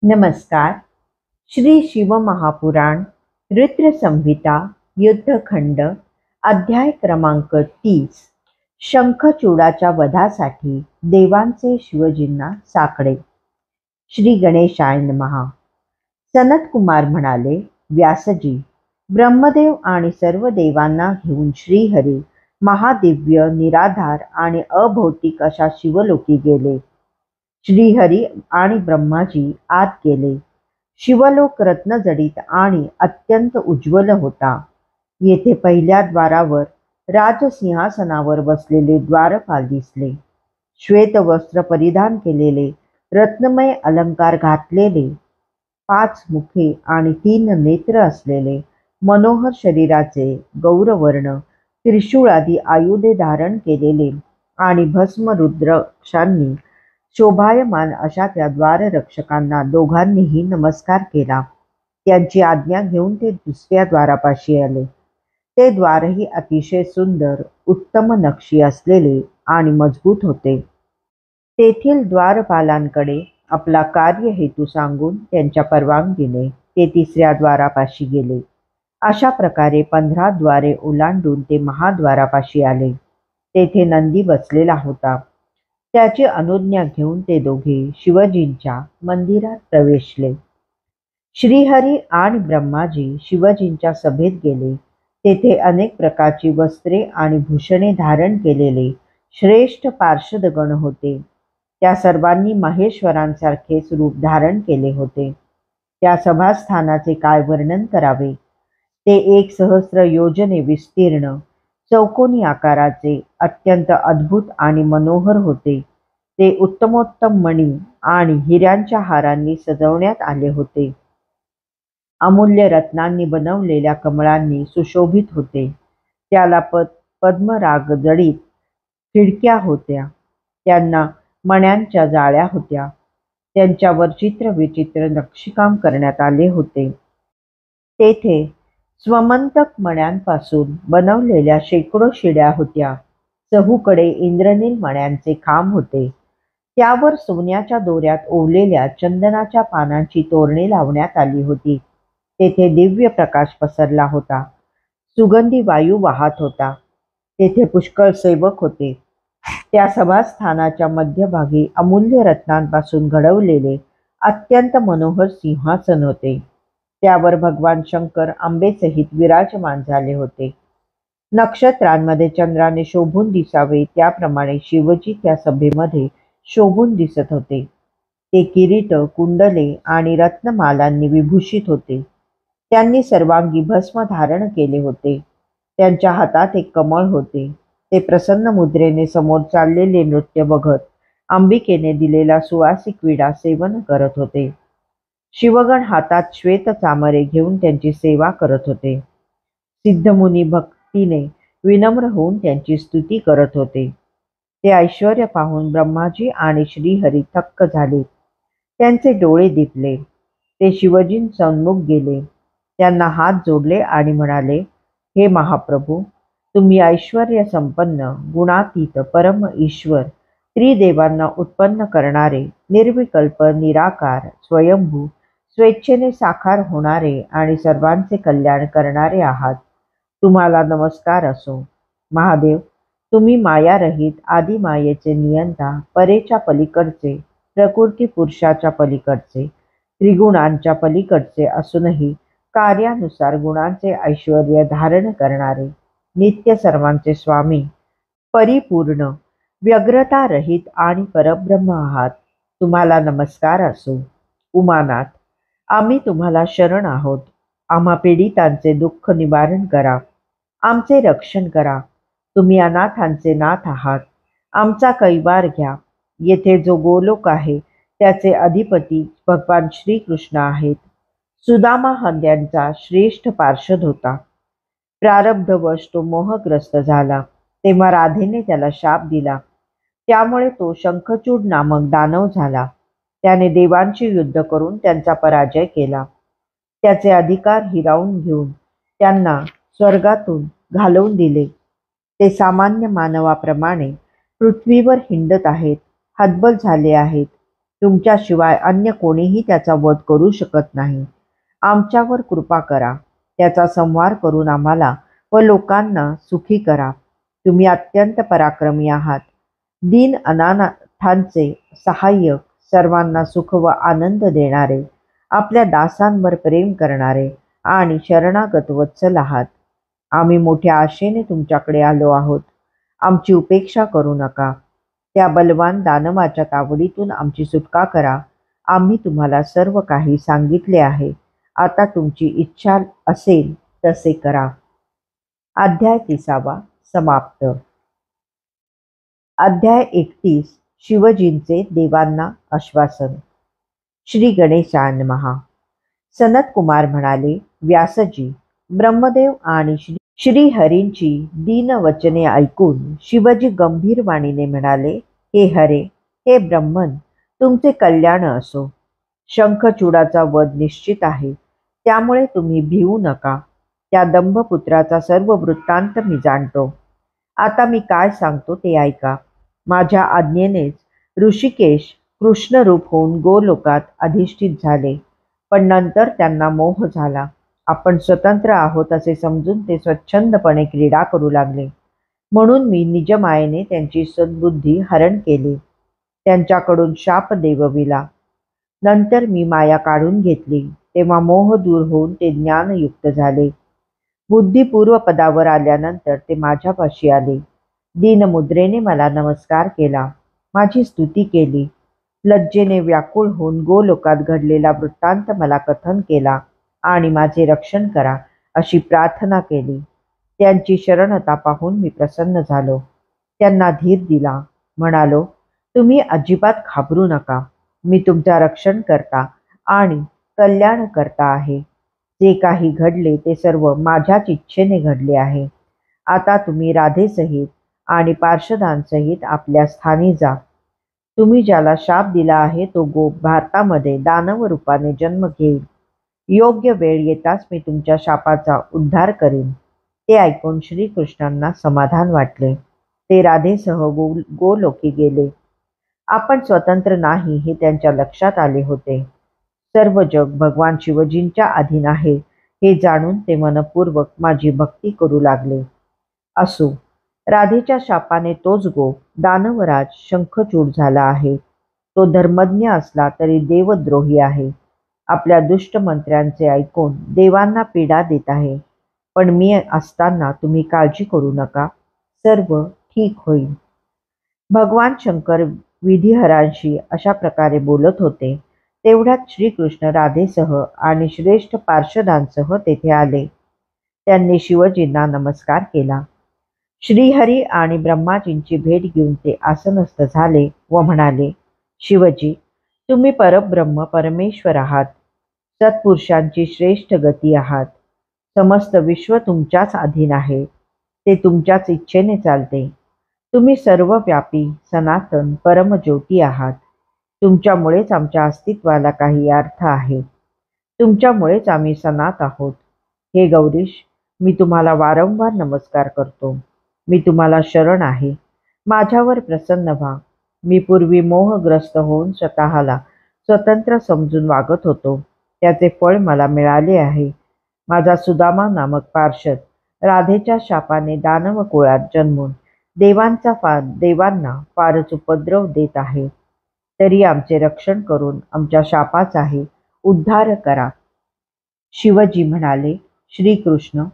नमस्कार. श्री शिवमहापुराण रुद्र संहिता युद्धखंड अध्याय क्रमांक 30. शंखचूडाच्या वधासाठी देवांचे शिवजींना साकडे. श्री गणेशाय नमः. सनत कुमार म्हणाले, व्यासजी, ब्रह्मदेव आणि सर्व देवांना घेऊन श्रीहरी महादिव्य, निराधार आणि अभौतिक अशा शिवलोकी गेले. श्रीहरी आणि ब्रह्माजी आत गेले. शिवलोक रत्नजडित आणि अत्यंत उज्ज्वल होता. येथे पहिल्या द्वारावर राजसिंहासनावर बसलेले द्वारपाल दिसले. श्वेत वस्त्र परिधान केलेले, रत्नमय अलंकार घातलेले, 5 मुखे आणि 3 नेत्र असलेले, मनोहर शरीराचे, गौरवर्ण त्रिशूळादी आयुधे धारण केलेले आणि भस्म रुद्राक्षांनी शोभायमान अशा त्या द्वाररक्षकांना दोघांनीही नमस्कार केला. त्यांची आज्ञा घेऊन ते दुसऱ्या द्वारापाशी आले. ते द्वारही अतिशय सुंदर, उत्तम नक्षी असलेले आणि मजबूत होते. तेथील द्वारपालांकडे आपला कार्यहेतू सांगून त्यांच्या परवानगीने ते तिसऱ्या द्वारापाशी गेले. अशा प्रकारे 15 द्वारे ओलांडून ते महाद्वारापाशी आले. तेथे नंदी बसलेला होता. त्याची अनुज्ञा घेऊन ते दोघे शिवजींच्या मंदिरात प्रवेशले. श्रीहरी आणि ब्रह्माजी शिवजींच्या सभेत गेले. तेथे अनेक प्रकारची वस्त्रे आणि भूषणे धारण केलेले श्रेष्ठ पार्षदगण होते. त्या सर्वांनी महेश्वरांसारखेच रूप धारण केले होते. त्या सभास्थानाचे काय वर्णन करावे. ते 1,000 योजने विस्तीर्ण, चौकोनी आकाराचे, अत्यंत अद्भुत आणि मनोहर होते. ते उत्तमोत्तम मणी आणि हिऱ्यांच्या हारांनी सजवण्यात आले होते. अमूल्य रत्नांनी बनवलेल्या कमळांनी सुशोभित होते. त्याला पद्मराग जडित खिडक्या होत्या. त्यांना मण्यांच्या जाळ्या होत्या. त्यांच्यावर चित्रविचित्र नक्षीकाम करण्यात आले होते. तेथे स्वमंतक मण्यांपासून बनवलेल्या शेकडो शिड्या होत्या. चहूकडे इंद्रनील मण्यांचे खांब होते. त्यावर सोन्याच्या दोऱ्यात ओवलेल्या चंदनाच्या पानांची तोरणे लावण्यात आली होती. तेथे दिव्य प्रकाश पसरला होता. सुगंधी वायू वाहत होता. तेथे पुष्कळ सेवक होते. त्या सभास्थानाच्या मध्यभागी अमूल्य रत्नांपासून घडवलेले अत्यंत मनोहर सिंहासन होते. त्यावर भगवान शंकर आंबेसहित विराजमान झाले होते. नक्षत्रांमध्ये चंद्राने शोभून दिसावे त्याप्रमाणे शिवजी त्या सभेमध्ये शोभून दिसत होते. ते किरीट, कुंडले आणि रत्नमालांनी विभूषित होते. त्यांनी सर्वांगी भस्म धारण केले होते. त्यांच्या हातात एक कमळ होते. ते प्रसन्न मुद्रेने समोर चाललेले नृत्य बघत अंबिकेने दिलेला सुवासिक विडा सेवन करत होते. शिवगण हातात श्वेत चामरे घेऊन त्यांची सेवा करत होते. सिद्धमुनी भक्तीने विनम्र होऊन त्यांची स्तुती करत होते. ते ऐश्वर्य पाहून ब्रह्माजी आणि श्रीहरी थक्क झाले. त्यांचे डोळे दिपले. ते शिवजींसन्मुख गेले. त्यांना हात जोडले आणि म्हणाले, हे महाप्रभू, तुम्ही ऐश्वर्य संपन्न, गुणातीत परम ईश्वर, त्रिदेवांना उत्पन्न करणारे, निर्विकल्प, निराकार, स्वयंभू, स्वेच्छेने साकार होणारे आणि सर्वांचे कल्याण करणारे आहात. तुम्हाला नमस्कार असो. महादेव, तुम्ही मायारहित आदिमायेचे नियंता, परेच्या पलीकडचे, प्रकृती पुरुषाच्या पलीकडचे, त्रिगुणांच्या पलीकडचे असूनही कार्यानुसार गुणांचे ऐश्वर्य धारण करणारे, नित्य सर्वांचे स्वामी, परिपूर्ण, व्यग्रता रहित आणि परब्रह्म आहात. तुम्हाला नमस्कार असो. उमानाथ, आम्ही तुम्हाला शरण आहोत. आम्हा पीडितांचे दुःख निवारण करा. आमचे रक्षण करा. तुम्ही अनाथांचे नाथ आहात. आमचा कैवार घ्या. येथे जो गोलोक आहे त्याचे अधिपती भगवान श्रीकृष्ण आहेत. सुदामा हा त्यांचा श्रेष्ठ पार्षद होता. प्रारब्धवश तो मोहग्रस्त झाला. तेव्हा राधेने त्याला शाप दिला. त्यामुळे तो शंखचूड नामक दानव झाला. त्याने देवांशी युद्ध करून त्यांचा पराजय केला. त्याचे अधिकार हिरावून घेऊन त्यांना स्वर्गातून घालवून दिले. ते सामान्य मानवाप्रमाणे पृथ्वीवर हिंडत आहेत, हतबल झाले आहेत. तुमच्याशिवाय अन्य कोणीही त्याचा वध करू शकत नाही. आमच्यावर कृपा करा. त्याचा संहार करून आम्हाला व लोकांना सुखी करा. तुम्ही अत्यंत पराक्रमी आहात. दीन अनाथांचे सहाय्यक, सर्वांना सुख व आनंद देणारे, आपल्या दासांवर प्रेम करणारे आणि शरणागत वत्सल आहात. आम्ही मोठ्या आशेने तुमच्याकडे आलो आहोत. आमची उपेक्षा करू नका. त्या बलवान दानवाच्या तावडीतून आमची सुटका करा. आम्ही तुम्हाला सर्व काही सांगितले आहे. आता तुमची इच्छा असेल तसे करा. अध्याय 30 समाप्त. अध्याय 31 शिवजींचे देवांना आश्वासन. श्री गणेशाय नमः. सनत कुमार म्हणाले, व्यासजी, ब्रह्मदेव आणि श्रीहरींची दीनवचने ऐकून शिवजी गंभीर वाणीने म्हणाले, हे हरे, हे ब्रह्मन, तुमचे कल्याण असो. शंखचूडाचा वध निश्चित आहे, त्यामुळे तुम्ही भिवू नका. त्या दंभपुत्राचा सर्व वृत्तांत मी जाणतो. आता मी काय सांगतो ते ऐका. माझ्या आज्ञेनेच ऋषिकेश कृष्णरूप होऊन गोलोकात अधिष्ठित झाले, पण नंतर त्यांना मोह झाला. आपण स्वतंत्र आहोत असे समजून ते स्वच्छंदपणे क्रीडा करू लागले. म्हणून मी निजमायेने त्यांची सद्बुद्धी हरण केली. त्यांच्याकडून शाप देवविला. नंतर मी माया काढून घेतली, तेव्हा मोह दूर होऊन ते ज्ञानयुक्त झाले. बुद्धी पूर्वपदावर आल्यानंतर ते माझ्यापाशी आले. दीनमुद्रेने मला नमस्कार केला, माझी स्तुती केली. लज्जेने व्याकुळ होऊन गोलोकात घडलेला वृत्तांत मला कथन केला आणि माझे रक्षण करा अशी प्रार्थना केली. त्यांची शरणता पाहून मी प्रसन्न झालो. त्यांना धीर दिला. म्हणालो, तुम्ही अजिबात घाबरू नका. मी तुमचा रक्षण करता आणि कल्याण करता आहे. जे काही घडले ते सर्व माझ्याच इच्छेने घडले आहे. आता तुम्ही राधेसहित आणि पार्षदांसहित आपल्या स्थानी जा. तुम्ही ज्याला शाप दिला आहे तो भारतामध्ये दानव रूपाने जन्म घेईल. योग्य वेळ येताच मी तुमच्या शापाचा उद्धार करीन. ते ऐकून श्रीकृष्णांना समाधान वाटले. ते राधेसह गोलोकी गेले. आपण स्वतंत्र नाही हे त्यांच्या लक्षात आले होते. सर्व जग भगवान शिवजींच्या अधीन आहे हे जाणून ते मनपूर्वक माझी भक्ती करू लागले. असो, राधेच्या शापाने तोच दानवराज शंखचूड झाला आहे. तो धर्मज्ञ असला तरी देवद्रोही आहे. आपल्या दुष्ट मंत्र्यांचे ऐकून देवांना पीडा देत आहे. पण मी असताना तुम्ही काळजी करू नका, सर्व ठीक होईल. भगवान शंकर विधिहरांशी अशा प्रकारे बोलत होते. तेवढ्यात श्रीकृष्ण राधेसह आणि श्रेष्ठ पार्षदांसह तेथे आले. त्यांनी शिवजींना नमस्कार केला. श्रीहरी आणि ब्रह्माजींची भेट घेऊन ते आसनस्थ झाले व म्हणाले, शिवजी, तुम्ही परब्रह्म परमेश्वर आहात. सत्पुरुषांची श्रेष्ठ गती आहात. समस्त विश्व तुमच्याच अधीन आहे. ते तुमच्याच इच्छेने चालते. तुम्ही सर्वव्यापी सनातन परमज्योती आहात. तुमच्यामुळेच आमच्या अस्तित्वाला काही अर्थ आहे. तुमच्यामुळेच आम्ही सनात आहोत. हे गौरीश, मी तुम्हाला वारंवार नमस्कार करतो. मी तुम्हाला शरण आहे. माझ्यावर प्रसन्न व्हा. मी पूर्वी मोहग्रस्त होऊन स्वतःला स्वतंत्र समजून वागत होतो. त्याचे फळ मला मिळाले आहे. माझा सुदामा नामक पार्षद राधेच्या शापाने दानव कुळात जन्मून देवांना फारच उपद्रव देत आहे. तरी आमचे रक्षण करून आमच्या शापाचाही उद्धार करा. शिवजी म्हणाले, श्रीकृष्ण,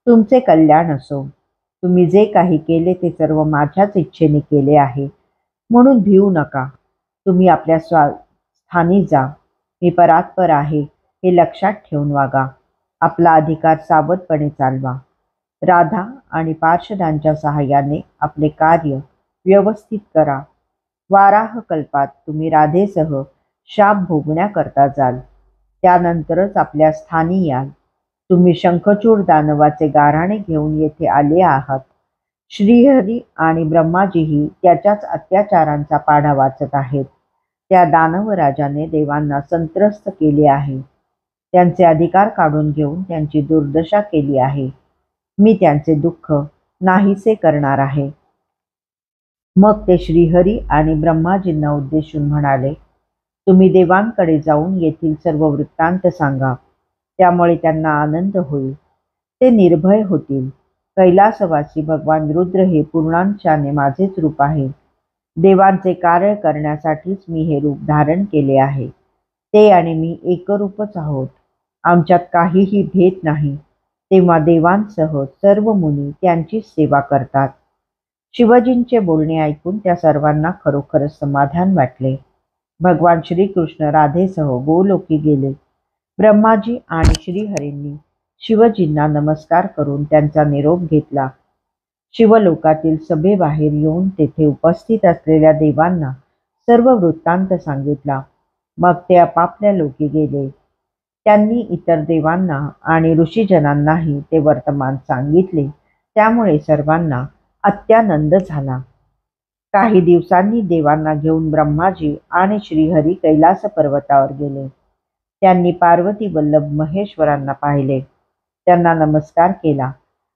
तुमचे कल्याण असो. तुम्ही जे काही केले ते सर्व माझ्याच इच्छेने केले आहे, म्हणून भिवू नका. तुम्ही आपल्या स्थानी जा. मी परात्पर आहे हे लक्षात ठेवून वागा. आपला अधिकार सावधपणे चालवा. राधा आणि पार्षदांच्या सहाय्याने आपले कार्य व्यवस्थित करा. वाराह कल्पात तुम्ही राधेसह शाप भोगण्याकरता जाल. त्यानंतरच आपल्या स्थानी याल. तुम्ही शंखचूड दानवाचे गाऱ्हाणे घेऊन येथे आले आहात. श्रीहरी आणि ब्रह्माजीही त्याच्याच अत्याचारांचा पाढा वाचत आहेत. त्या दानवराजाने देवांना संत्रस्त केले आहे. त्यांचे अधिकार काढून घेऊन त्यांची दुर्दशा केली आहे. मी त्यांचे दुःख नाहीसे करणार आहे. मग ते श्रीहरी आणि ब्रह्माजींना उद्देशून म्हणाले, तुम्ही देवांकडे जाऊन येथील सर्व वृत्तांत सांगा, त्यामुळे त्यांना आनंद होईल, ते निर्भय होतील. कैलासवासी भगवान रुद्र हे पूर्णांशाने माझेच रूप आहे. देवांचे कार्य करण्यासाठीच मी हे रूप धारण केले आहे. ते आणि मी एकरूपच आहोत. आमच्यात काहीही भेद नाही. तेव्हा देवांसह सर्व मुनी त्यांचीच सेवा करतात. शिवजींचे बोलणे ऐकून त्या सर्वांना खरोखरच समाधान वाटले. भगवान श्रीकृष्ण राधेसह गोलोकी गेले. ब्रह्माजी आणि श्रीहरींनी शिवजींना नमस्कार करून त्यांचा निरोप घेतला. शिवलोकातील सभेबाहेर येऊन तेथे उपस्थित असलेल्या देवांना सर्व वृत्तांत सांगितला. मग ते आपापल्या लोकी गेले. त्यांनी इतर देवांना आणि ऋषीजनांनाही ते वर्तमान सांगितले. त्यामुळे सर्वांना अत्यानंद झाला. काही दिवसांनी देवांना घेऊन ब्रह्माजी आणि श्रीहरी कैलास पर्वतावर गेले. त्यांनी पार्वती वल्लभ महेश्वरांना पाहिले, त्यांना नमस्कार केला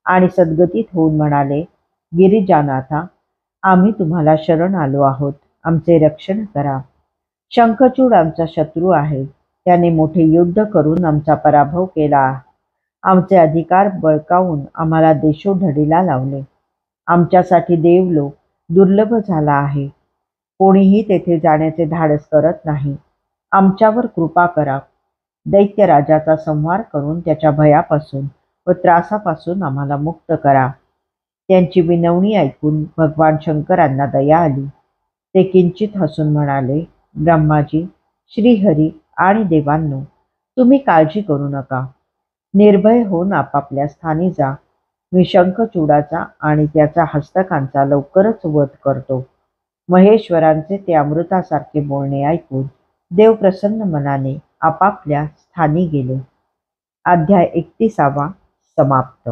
आणि सद्गतीत होऊन म्हणाले, गिरिजानाथा, आम्ही तुम्हाला शरण आलो आहोत. आमचे रक्षण करा. शंखचूड आमचा शत्रू आहे. त्याने मोठे युद्ध करून आमचा पराभव केला. आमचे अधिकार बळकावून आम्हाला देशोधडीला लावले. आमच्यासाठी देवलोक दुर्लभ झाला आहे. कोणीही तेथे जाण्याचे धाडस करत नाही. आमच्यावर कृपा करा. दैत्यराजाचा संहार करून त्याच्या भयापासून व त्रासापासून आम्हाला मुक्त करा. त्यांची विनवणी ऐकून भगवान शंकरांना दया आली. ते किंचित हसून म्हणाले, ब्रह्माजी, श्रीहरी आणि देवांनो, तुम्ही काळजी करू नका. निर्भय होऊन आपापल्या स्थानी जा. मी शंखचूडाचा आणि त्याचा हस्तकांचा लवकरच वध करतो. महेश्वरांचे ते अमृतासारखे बोलणे ऐकून देव प्रसन्न मनाने आपापल्या स्थानी गेले. अध्याय 31 समाप्त.